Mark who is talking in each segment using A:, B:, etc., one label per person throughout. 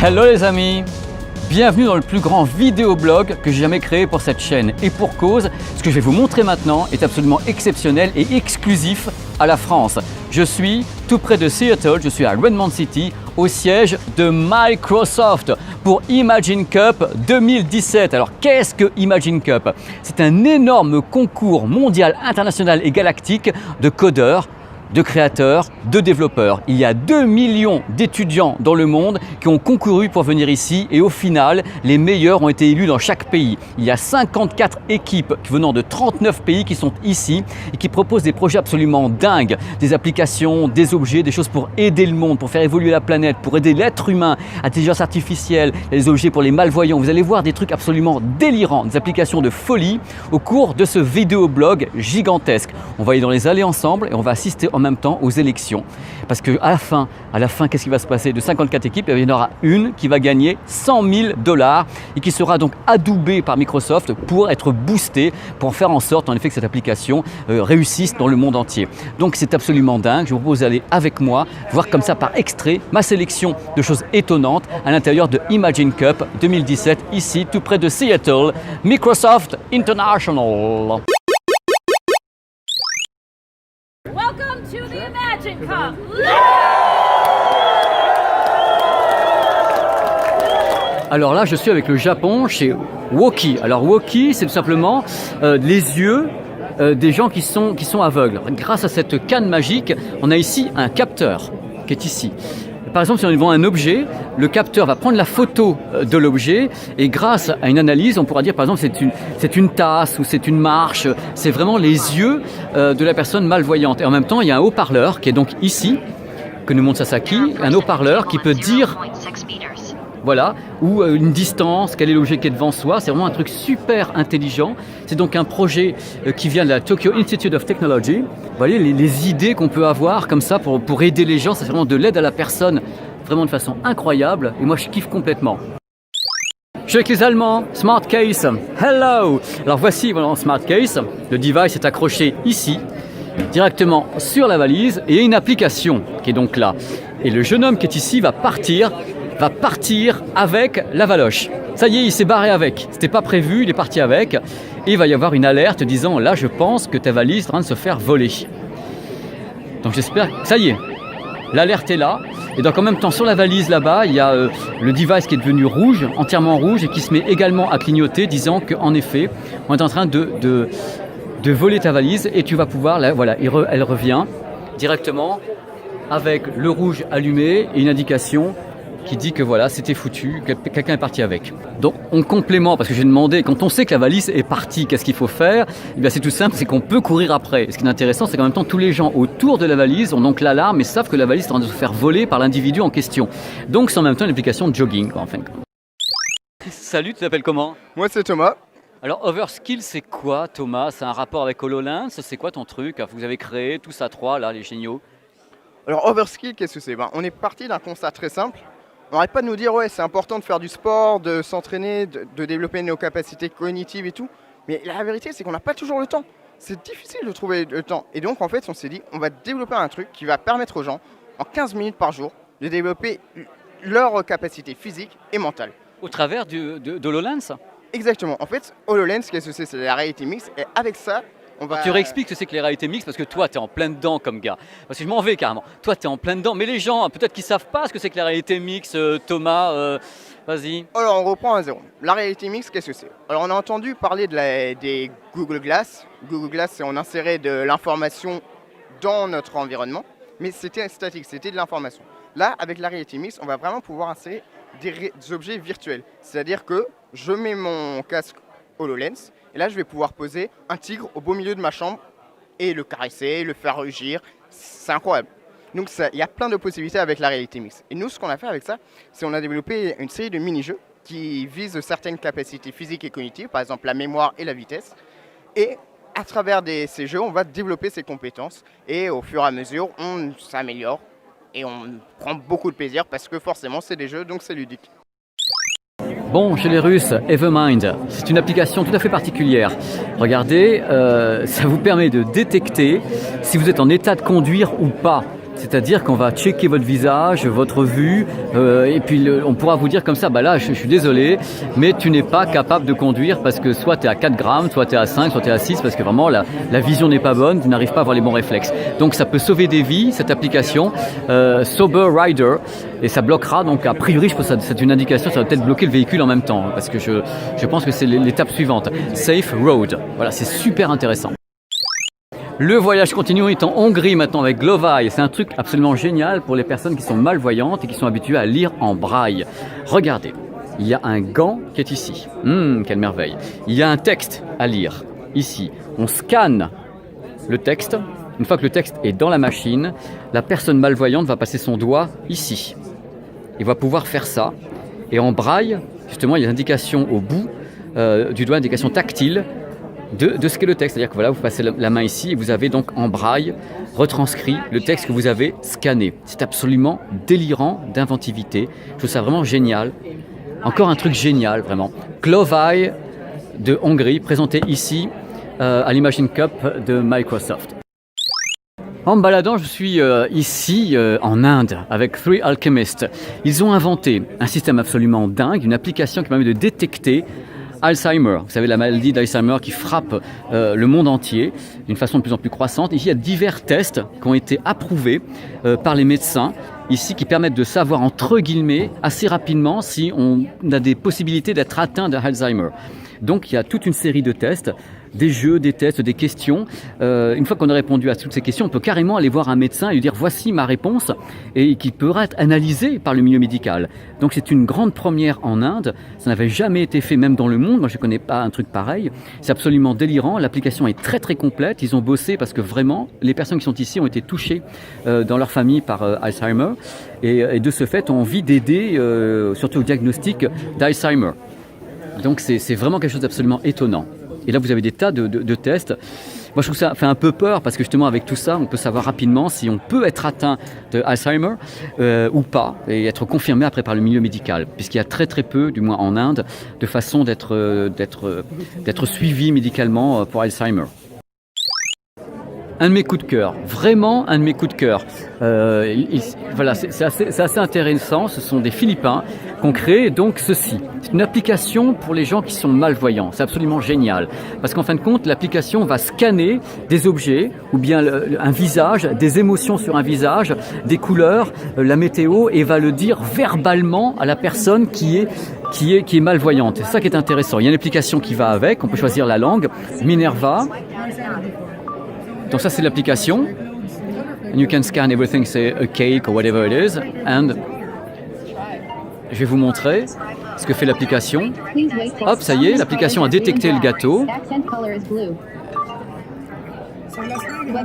A: Hello les amis, bienvenue dans le plus grand vidéoblog que j'ai jamais créé pour cette chaîne. Et pour cause, ce que je vais vous montrer maintenant est absolument exceptionnel et exclusif à la France. Je suis tout près de Seattle, je suis à Redmond City, au siège de Microsoft pour Imagine Cup 2017. Alors qu'est-ce que Imagine Cup? C'est un énorme concours mondial, international et galactique de codeurs, de créateurs, de développeurs. Il y a 2 millions d'étudiants dans le monde qui ont concouru pour venir ici et au final, les meilleurs ont été élus dans chaque pays. Il y a 54 équipes venant de 39 pays qui sont ici et qui proposent des projets absolument dingues, des applications, des objets, des choses pour aider le monde, pour faire évoluer la planète, pour aider l'être humain, intelligence artificielle, des objets pour les malvoyants. Vous allez voir des trucs absolument délirants, des applications de folie au cours de ce vidéoblog gigantesque. On va aller dans les allées ensemble et on va assister en même temps aux élections. Parce qu'à la fin, qu'est-ce qui va se passer? De 54 équipes, il y en aura une qui va gagner 100 000 $ et qui sera donc adoubée par Microsoft pour être boostée, pour faire en sorte en effet que cette application réussisse dans le monde entier. Donc c'est absolument dingue. Je vous propose d'aller avec moi, voir comme ça par extrait ma sélection de choses étonnantes à l'intérieur de Imagine Cup 2017, ici tout près de Seattle, Microsoft International.
B: Welcome to the Imagine Cup!
A: Alors là, je suis avec le Japon chez Woki. Alors Woki, c'est tout simplement les yeux des gens qui sont aveugles. Grâce à cette canne magique, on a ici un capteur qui est ici. Par exemple, si on est devant un objet, le capteur va prendre la photo de l'objet et grâce à une analyse, on pourra dire par exemple c'est une tasse ou c'est une marche. C'est vraiment les yeux de la personne malvoyante. Et en même temps, il y a un haut-parleur qui est donc ici, que nous montre Sasaki, un haut-parleur qui peut dire voilà, ou une distance, quel est l'objet qui est devant soi. C'est vraiment un truc super intelligent. C'est donc un projet qui vient de la Tokyo Institute of Technology. Vous voyez les idées qu'on peut avoir comme ça pour aider les gens, c'est vraiment de l'aide à la personne, vraiment de façon incroyable. Et moi, je kiffe complètement. Je suis avec les Allemands, Smart Case. Hello! Alors voici voilà, Smart Case. Le device est accroché ici, directement sur la valise, et il y a une application qui est donc là. Et le jeune homme qui est ici va partir avec la valoche. Ça y est, il s'est barré avec. C'était pas prévu, il est parti avec. Et il va y avoir une alerte disant là, je pense que ta valise est en train de se faire voler. Donc j'espère. Ça y est, l'alerte est là. Et donc en même temps, sur la valise là-bas, il y a le device qui est devenu rouge, entièrement rouge, et qui se met également à clignoter, disant qu'en effet, on est en train de voler ta valise et tu vas pouvoir. Là, voilà, elle revient directement avec le rouge allumé et une indication qui dit que voilà, c'était foutu, que quelqu'un est parti avec. Donc, on complémente, parce que j'ai demandé, quand on sait que la valise est partie, qu'est-ce qu'il faut faire? Eh bien, c'est tout simple, c'est qu'on peut courir après. Ce qui est intéressant, c'est qu'en même temps, tous les gens autour de la valise ont donc l'alarme et savent que la valise est en train de se faire voler par l'individu en question. Donc, c'est en même temps une application de jogging, quoi, en fin de compte. Salut, tu t'appelles comment?
C: Moi c'est Thomas.
A: Alors, Overskill, c'est quoi, Thomas? C'est un rapport avec HoloLens? C'est quoi ton truc? Vous avez créé tous à trois, là, les géniaux.
C: Alors Overskill, qu'est-ce que c'est? On est parti d'un constat très simple. On n'arrête pas de nous dire ouais c'est important de faire du sport, de s'entraîner, de développer nos capacités cognitives et tout. Mais la vérité c'est qu'on n'a pas toujours le temps. C'est difficile de trouver le temps. Et donc en fait on s'est dit on va développer un truc qui va permettre aux gens en 15 minutes par jour de développer leurs capacités physiques et mentales.
A: Au travers de HoloLens?
C: Exactement. En fait HoloLens qu'est-ce que c'est? C'est la réalité mixte et avec ça on va...
A: Tu réexpliques ce que c'est que les réalités mixtes parce que toi, tu es en plein dedans comme gars. Parce que je m'en vais carrément. Toi, tu es en plein dedans. Mais les gens, peut-être qu'ils ne savent pas ce que c'est que la réalité mixte. Thomas, vas-y.
C: Alors, on reprend à zéro. La réalité mixte, qu'est-ce que c'est? Alors, on a entendu parler des Google Glass. Google Glass, c'est on insérait de l'information dans notre environnement. Mais c'était statique, c'était de l'information. Là, avec la réalité mixte, on va vraiment pouvoir insérer des objets virtuels. C'est-à-dire que je mets mon casque HoloLens. Et là, je vais pouvoir poser un tigre au beau milieu de ma chambre et le caresser, le faire rugir. C'est incroyable. Donc, il y a plein de possibilités avec la réalité mixte. Et nous, ce qu'on a fait avec ça, c'est qu'on a développé une série de mini-jeux qui visent certaines capacités physiques et cognitives, par exemple la mémoire et la vitesse. Et à travers ces jeux, on va développer ces compétences. Et au fur et à mesure, on s'améliore et on prend beaucoup de plaisir parce que forcément, c'est des jeux, donc c'est ludique.
A: Bon, chez les Russes, Evermind, c'est une application tout à fait particulière. Regardez, ça vous permet de détecter si vous êtes en état de conduire ou pas. C'est-à-dire qu'on va checker votre visage, votre vue, et puis on pourra vous dire comme ça, bah là je suis désolé, mais tu n'es pas capable de conduire parce que soit tu es à 4 grammes, soit tu es à 5, soit tu es à 6, parce que vraiment la vision n'est pas bonne, tu n'arrives pas à avoir les bons réflexes. Donc ça peut sauver des vies, cette application Sober Rider, et ça bloquera, donc a priori je pense que c'est une indication, ça va peut-être bloquer le véhicule en même temps, parce que je pense que c'est l'étape suivante. Safe Road, voilà, c'est super intéressant. Le voyage continue, on est en Hongrie maintenant avec Glovai. C'est un truc absolument génial pour les personnes qui sont malvoyantes et qui sont habituées à lire en braille. Regardez, il y a un gant qui est ici. Quelle merveille. Il y a un texte à lire ici. On scanne le texte. Une fois que le texte est dans la machine, la personne malvoyante va passer son doigt ici. Il va pouvoir faire ça. Et en braille, justement, il y a des indications au bout du doigt, indications tactiles de ce qu'est le texte. C'est-à-dire que voilà, vous passez la main ici et vous avez donc en braille retranscrit le texte que vous avez scanné. C'est absolument délirant d'inventivité. Je trouve ça vraiment génial. Encore un truc génial, vraiment. Glovai de Hongrie, présenté ici à l'Imagine Cup de Microsoft. En me baladant, je suis ici en Inde avec Three Alchemists. Ils ont inventé un système absolument dingue, une application qui permet de détecter Alzheimer, vous savez la maladie d'Alzheimer qui frappe le monde entier d'une façon de plus en plus croissante. Ici, il y a divers tests qui ont été approuvés par les médecins ici qui permettent de savoir entre guillemets assez rapidement si on a des possibilités d'être atteint d'Alzheimer. Donc il y a toute une série de tests, des jeux, des tests, des questions. Une fois qu'on a répondu à toutes ces questions, on peut carrément aller voir un médecin et lui dire voici ma réponse et qui pourra être analysée par le milieu médical. Donc c'est une grande première en Inde. Ça n'avait jamais été fait même dans le monde. Moi je ne connais pas un truc pareil. C'est absolument délirant. L'application est très très complète. Ils ont bossé parce que vraiment les personnes qui sont ici ont été touchées dans leur famille par Alzheimer et de ce fait ont envie d'aider surtout au diagnostic d'Alzheimer. Donc c'est vraiment quelque chose d'absolument étonnant. Et là, vous avez des tas de tests. Moi, je trouve ça fait un peu peur parce que justement, avec tout ça, on peut savoir rapidement si on peut être atteint de Alzheimer ou pas et être confirmé après par le milieu médical. Puisqu'il y a très très peu, du moins en Inde, de façons d'être suivi médicalement pour Alzheimer. Un de mes coups de cœur, vraiment un de mes coups de cœur. Voilà, c'est assez intéressant. Ce sont des Philippins qui ont créé donc ceci. C'est une application pour les gens qui sont malvoyants. C'est absolument génial. Parce qu'en fin de compte, l'application va scanner des objets ou bien un visage, des émotions sur un visage, des couleurs, la météo et va le dire verbalement à la personne qui est malvoyante. C'est ça qui est intéressant. Il y a une application qui va avec. On peut choisir la langue. Minerva. Donc ça c'est l'application. And you can scan everything, say a cake or whatever it is. And je vais vous montrer ce que fait l'application. Hop, ça y est, l'application a détecté le gâteau.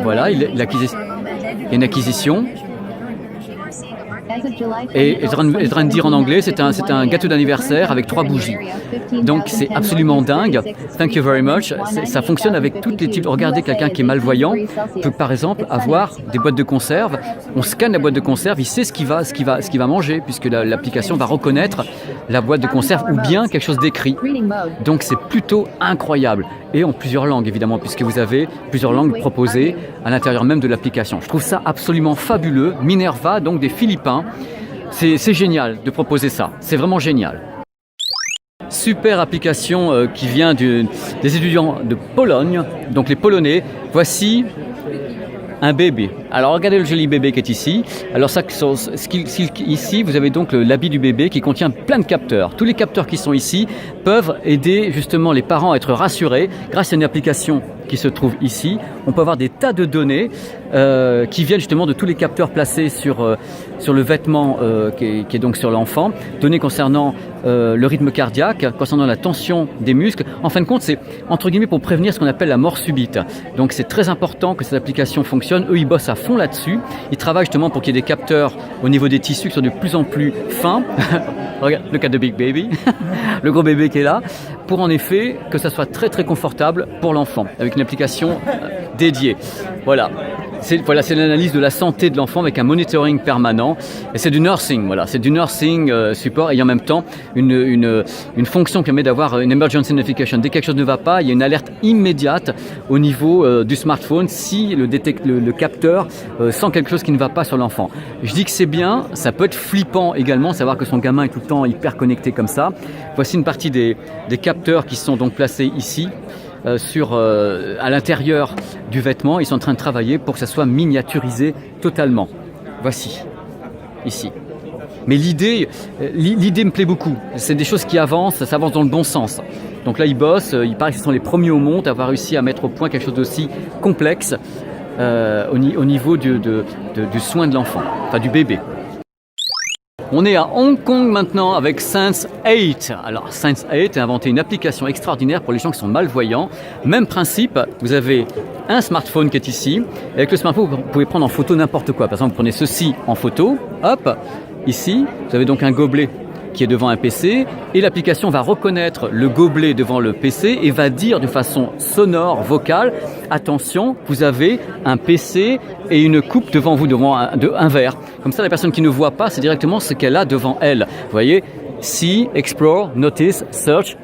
A: Voilà, il y a une acquisition. Et est en train de dire en anglais, c'est un gâteau d'anniversaire avec 3 bougies. Donc c'est absolument dingue. Thank you very much. Ça fonctionne avec tous les types. Regardez, quelqu'un qui est malvoyant peut par exemple avoir des boîtes de conserve. On scanne la boîte de conserve, il sait ce qu'il va manger puisque l'application va reconnaître la boîte de conserve ou bien quelque chose d'écrit. Donc c'est plutôt incroyable. Et en plusieurs langues évidemment puisque vous avez plusieurs langues proposées à l'intérieur même de l'application. Je trouve ça absolument fabuleux. Minerva, donc des Philippins. C'est génial de proposer ça. C'est vraiment génial. Super application qui vient des étudiants de Pologne, donc les Polonais. Voici un bébé. Alors regardez le joli bébé qui est ici. Alors ça, ici vous avez donc l'habit du bébé qui contient plein de capteurs. Tous les capteurs qui sont ici peuvent aider justement les parents à être rassurés grâce à une application qui se trouve ici. On peut avoir des tas de données qui viennent justement de tous les capteurs placés sur le vêtement qui est donc sur l'enfant. Données concernant le rythme cardiaque, concernant la tension des muscles. En fin de compte, c'est entre guillemets pour prévenir ce qu'on appelle la mort subite. Donc c'est très important que cette application fonctionne. Eux, ils bossent à fond là-dessus. Ils travaillent justement pour qu'il y ait des capteurs au niveau des tissus qui sont de plus en plus fins. Regarde, le cas de Big Baby, le gros bébé qui est là, pour en effet que ça soit très très confortable pour l'enfant, avec une application dédiée. Voilà. c'est l'analyse de la santé de l'enfant avec un monitoring permanent. Et c'est du nursing, voilà, c'est du nursing support et en même temps une fonction qui permet d'avoir une emergency notification. Dès que quelque chose ne va pas, il y a une alerte immédiate au niveau du smartphone si le capteur sent quelque chose qui ne va pas sur l'enfant. Je dis que c'est bien, ça peut être flippant également, savoir que son gamin est tout le temps hyper connecté comme ça. Voici une partie des capteurs qui sont donc placés ici. À l'intérieur du vêtement, ils sont en train de travailler pour que ça soit miniaturisé totalement. Voici, ici. Mais l'idée me plaît beaucoup. C'est des choses qui avancent, ça avance dans le bon sens. Donc là, ils bossent. Il paraît que ce sont les premiers au monde à avoir réussi à mettre au point quelque chose d'aussi complexe au niveau du soin de l'enfant, enfin du bébé. On est à Hong Kong maintenant avec Sense8. Alors Sense8 a inventé une application extraordinaire pour les gens qui sont malvoyants. Même principe, vous avez un smartphone qui est ici. Et avec le smartphone, vous pouvez prendre en photo n'importe quoi. Par exemple, vous prenez ceci en photo. Hop, ici, vous avez donc un gobelet qui est devant un PC et l'application va reconnaître le gobelet devant le PC et va dire de façon sonore, vocale, attention, vous avez un PC et une coupe devant vous, devant un verre. Comme ça, la personne qui ne voit pas, c'est directement ce qu'elle a devant elle. Vous voyez, see, explore, notice, search,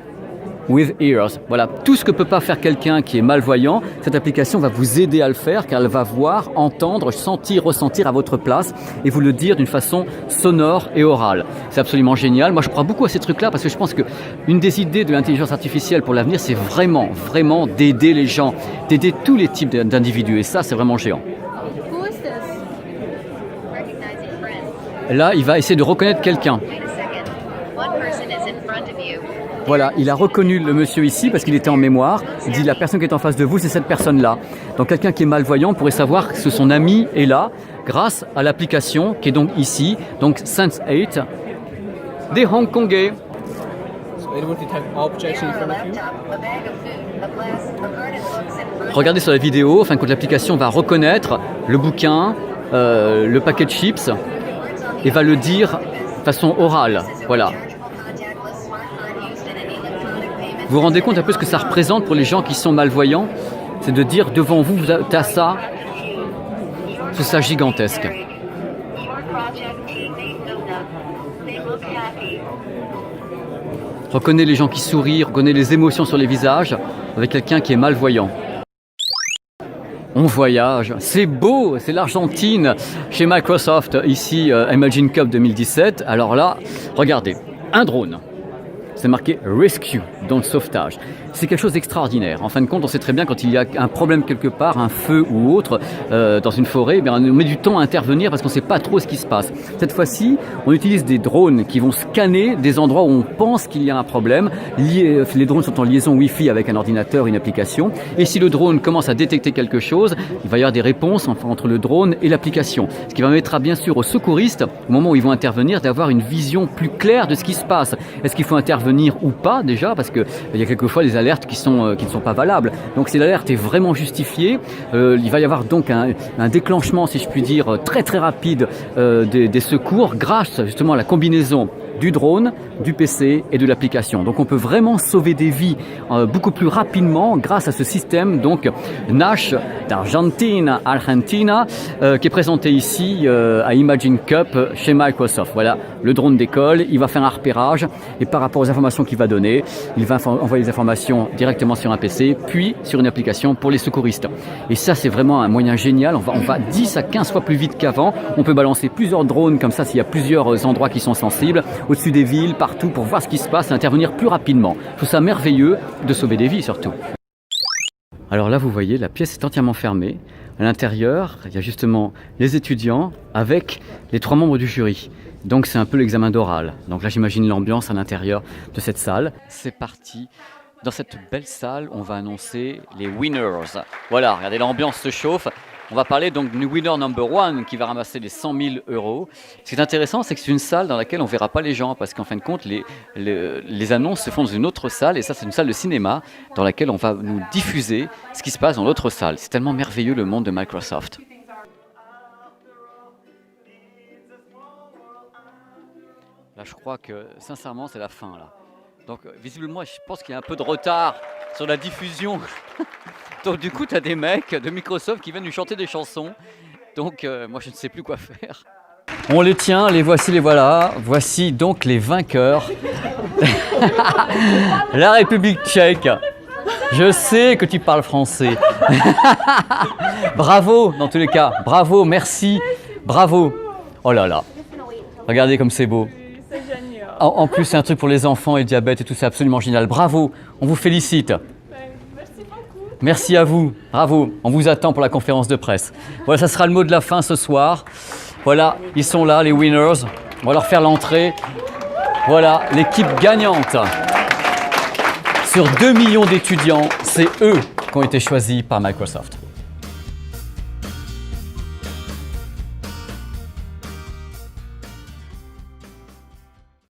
A: with ears. Voilà, tout ce que peut pas faire quelqu'un qui est malvoyant, cette application va vous aider à le faire car elle va voir, entendre, sentir, ressentir à votre place et vous le dire d'une façon sonore et orale. C'est absolument génial. Moi, je crois beaucoup à ces trucs-là parce que je pense que une des idées de l'intelligence artificielle pour l'avenir, c'est vraiment d'aider les gens, d'aider tous les types d'individus et ça, c'est vraiment géant. Là, il va essayer de reconnaître quelqu'un. Voilà, il a reconnu le monsieur ici parce qu'il était en mémoire. Il dit la personne qui est en face de vous, c'est cette personne-là. Donc quelqu'un qui est malvoyant pourrait savoir que son ami est là grâce à l'application qui est donc ici. Donc Sense8 des Hongkongais. Regardez sur la vidéo, enfin quand l'application va reconnaître le bouquin, le paquet de chips et va le dire de façon orale. Voilà. Vous vous rendez compte un peu ce que ça représente pour les gens qui sont malvoyants? C'est de dire devant vous, tu as ça, c'est ça gigantesque. Reconnaissez les gens qui sourient, reconnaissez les émotions sur les visages avec quelqu'un qui est malvoyant. On voyage, c'est beau, c'est l'Argentine chez Microsoft, ici Imagine Cup 2017. Alors là, regardez, un drone. C'est marqué Rescue dans le sauvetage. C'est quelque chose d'extraordinaire. En fin de compte, on sait très bien quand il y a un problème quelque part, un feu ou autre, dans une forêt, on met du temps à intervenir parce qu'on ne sait pas trop ce qui se passe. Cette fois-ci, on utilise des drones qui vont scanner des endroits où on pense qu'il y a un problème. Les drones sont en liaison Wi-Fi avec un ordinateur, une application. Et si le drone commence à détecter quelque chose, il va y avoir des réponses entre le drone et l'application. Ce qui permettra bien sûr aux secouristes, au moment où ils vont intervenir, d'avoir une vision plus claire de ce qui se passe. Est-ce qu'il faut intervenir ou pas déjà? Parce qu'il y a quelquefois des alertes qui ne sont pas valables. Donc si l'alerte est vraiment justifiée, il va y avoir donc un déclenchement, si je puis dire, très très rapide des secours grâce justement à la combinaison du drone, du PC et de l'application. Donc on peut vraiment sauver des vies beaucoup plus rapidement grâce à ce système donc Nash d'Argentine, Argentina, qui est présenté ici à Imagine Cup chez Microsoft. Voilà, le drone décolle, il va faire un repérage et par rapport aux informations qu'il va donner, il va envoyer les informations directement sur un PC puis sur une application pour les secouristes. Et ça c'est vraiment un moyen génial, on va 10 à 15 fois plus vite qu'avant, on peut balancer plusieurs drones comme ça s'il y a plusieurs endroits qui sont sensibles, au-dessus des villes, partout, pour voir ce qui se passe et intervenir plus rapidement. Je trouve ça merveilleux de sauver des vies surtout. Alors là, vous voyez, la pièce est entièrement fermée. À l'intérieur, il y a justement les étudiants avec les 3 membres du jury. Donc c'est un peu l'examen d'oral. Donc là, j'imagine l'ambiance à l'intérieur de cette salle. C'est parti. Dans cette belle salle, on va annoncer les winners. Voilà, regardez, l'ambiance se chauffe. On va parler donc du winner number 1 qui va ramasser les 100 000 €. Ce qui est intéressant, c'est que c'est une salle dans laquelle on ne verra pas les gens parce qu'en fin de compte, les annonces se font dans une autre salle et ça, c'est une salle de cinéma dans laquelle on va nous diffuser ce qui se passe dans l'autre salle. C'est tellement merveilleux le monde de Microsoft. Là, je crois que sincèrement, c'est la fin là. Donc visiblement, je pense qu'il y a un peu de retard sur la diffusion Donc du coup, tu as des mecs de Microsoft qui viennent lui chanter des chansons. Donc moi, je ne sais plus quoi faire. On les tient, les voici, les voilà. Voici donc les vainqueurs. La République tchèque. Je sais que tu parles français. Bravo, dans tous les cas. Bravo, merci. Bravo. Oh là là. Regardez comme c'est beau. En plus, c'est un truc pour les enfants et le diabète et tout, c'est absolument génial. Bravo, on vous félicite.
B: Merci beaucoup.
A: Merci à vous. Bravo. On vous attend pour la conférence de presse. Voilà, ça sera le mot de la fin ce soir. Voilà, ils sont là, les winners. On va leur faire l'entrée. Voilà, l'équipe gagnante. Sur 2 millions d'étudiants, c'est eux qui ont été choisis par Microsoft.